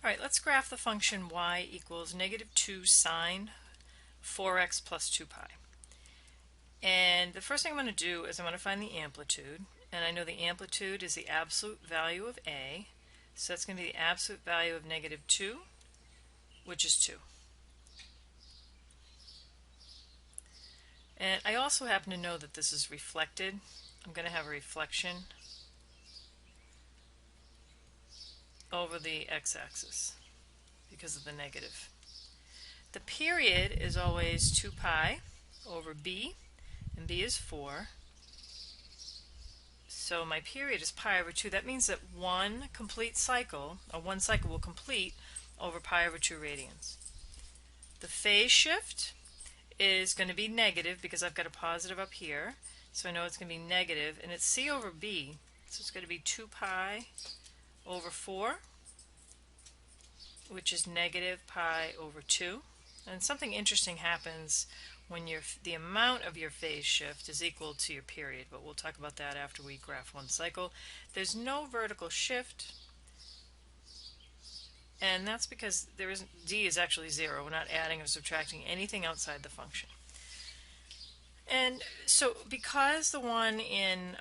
Alright, let's graph the function y equals -2 sine 4x plus 2 pi. And the first thing I'm going to do is I'm going to find the amplitude. And I know the amplitude is the absolute value of a. So that's going to be the absolute value of -2, which is 2. And I also happen to know that this is reflected. I'm going to have a reflection over the x-axis because of the negative. The period is always 2 pi over b, and b is 4. So my period is pi over 2. That means that one complete cycle, or one cycle will complete over pi over 2 radians. The phase shift is going to be negative because I've got a positive up here. So I know it's going to be negative, and it's c over b. So it's going to be 2 pi over 4, which is negative pi over 2. And something interesting happens when the amount of your phase shift is equal to your period, but we'll talk about that after we graph one cycle. There's no vertical shift, and that's because d is actually 0. We're not adding or subtracting anything outside the function. And so because the one in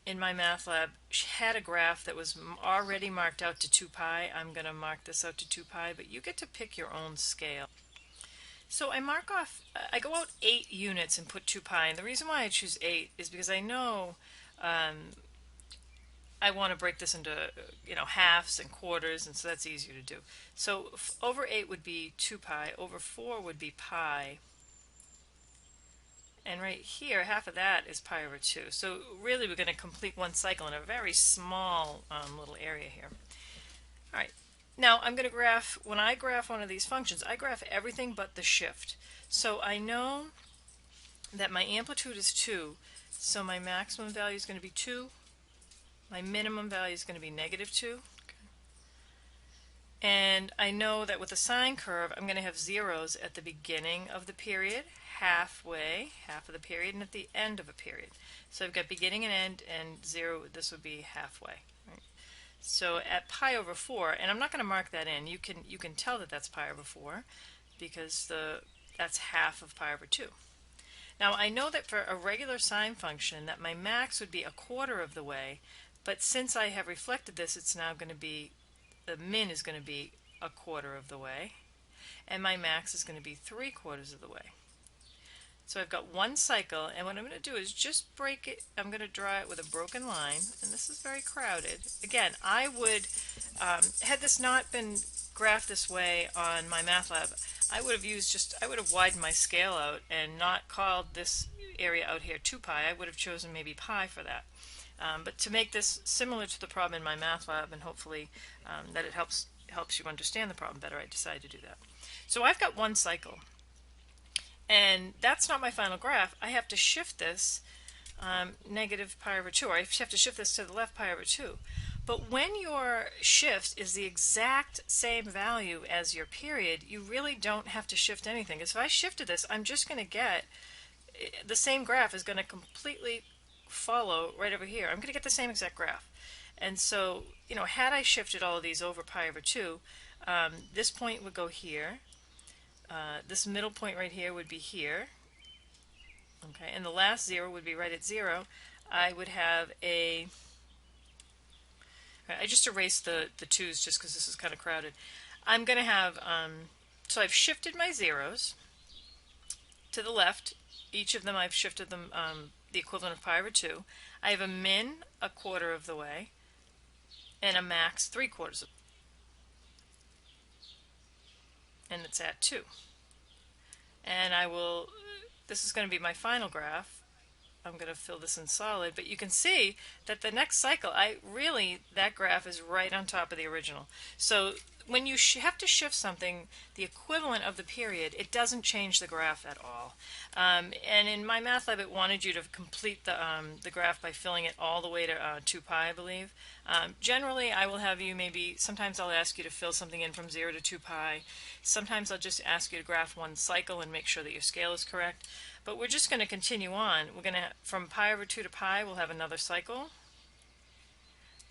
MyMathLab had a graph that was already marked out to 2 pi, I'm going to mark this out to 2 pi, but you get to pick your own scale. So I go out 8 units and put 2 pi, and the reason why I choose 8 is because I know I want to break this into halves and quarters, and so that's easier to do. So over 8 would be 2 pi, over 4 would be pi, and right here half of that is pi over 2. So really we're going to complete one cycle in a very small little area here. Alright, now I'm going to graph, when I graph one of these functions, I graph everything but the shift. So I know that my amplitude is 2, so my maximum value is going to be 2. My minimum value is going to be -2. And I know that with a sine curve, I'm going to have zeros at the beginning of the period, halfway, half of the period, and at the end of a period. So I've got beginning and end, and 0, this would be halfway. Right? So at pi over 4, and I'm not going to mark that in, you can tell that that's pi over 4 because that's half of pi over 2. Now I know that for a regular sine function that my max would be a quarter of the way, but since I have reflected this, it's now going to be, the min is going to be a quarter of the way, and my max is going to be 3/4 of the way. So I've got one cycle, and what I'm going to do is just break it. I'm going to draw it with a broken line, and this is very crowded. Again, I would, had this not been graphed this way on MyMathLab, I would have widened my scale out and not called this area out here 2 pi. I would have chosen maybe pi for that. But to make this similar to the problem in MyMathLab, and hopefully that it helps you understand the problem better, I decided to do that. So I've got one cycle, and that's not my final graph. I have to shift this negative pi over 2, or I have to shift this to the left pi over 2. But when your shift is the exact same value as your period, you really don't have to shift anything. Because if I shifted this, I'm just going to get the same graph is going to completely follow right over here. I'm going to get the same exact graph. And so, had I shifted all of these over pi over 2, this point would go here. This middle point right here would be here. Okay, and the last 0 would be right at 0. I would have I just erased the 2's just because this is kind of crowded. I'm going to have, so I've shifted my zeros to the left. Each of them I've shifted them the equivalent of pi over 2. I have a min a quarter of the way, and a max 3/4 and it's at 2. And this is going to be my final graph. I'm going to fill this in solid, but you can see that the next cycle, that graph is right on top of the original. So when you have to shift something, the equivalent of the period, it doesn't change the graph at all. And in MyMathLab, it wanted you to complete the graph by filling it all the way to 2 pi, I believe. Generally, I will have you sometimes I'll ask you to fill something in from 0 to 2 pi. Sometimes I'll just ask you to graph one cycle and make sure that your scale is correct. But we're just going to continue on. We're going to, from pi over 2 to pi, we'll have another cycle.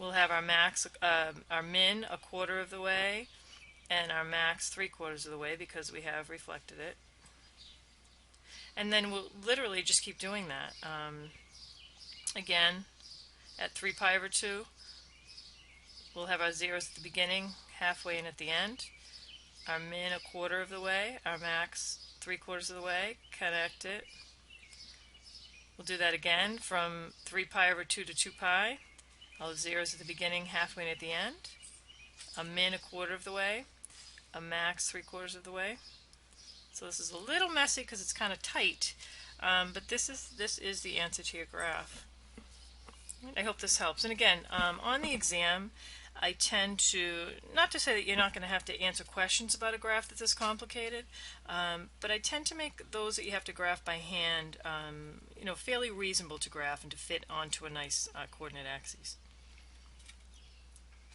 we'll have our max, our min a quarter of the way, and our max 3/4 of the way because we have reflected it. And then we'll literally just keep doing that. Again, at 3 pi over 2, we'll have our zeros at the beginning, halfway, and at the end. Our min a quarter of the way, our max 3/4 of the way, connect it. We'll do that again from 3 pi over 2 to 2 pi. All the zeros at the beginning, halfway, and at the end. A min a quarter of the way, a max 3/4 of the way. So this is a little messy because it's kind of tight, but this is the answer to your graph. I hope this helps. And again, on the exam, I tend to, not to say that you're not going to have to answer questions about a graph that's this complicated, but I tend to make those that you have to graph by hand, fairly reasonable to graph and to fit onto a nice coordinate axis.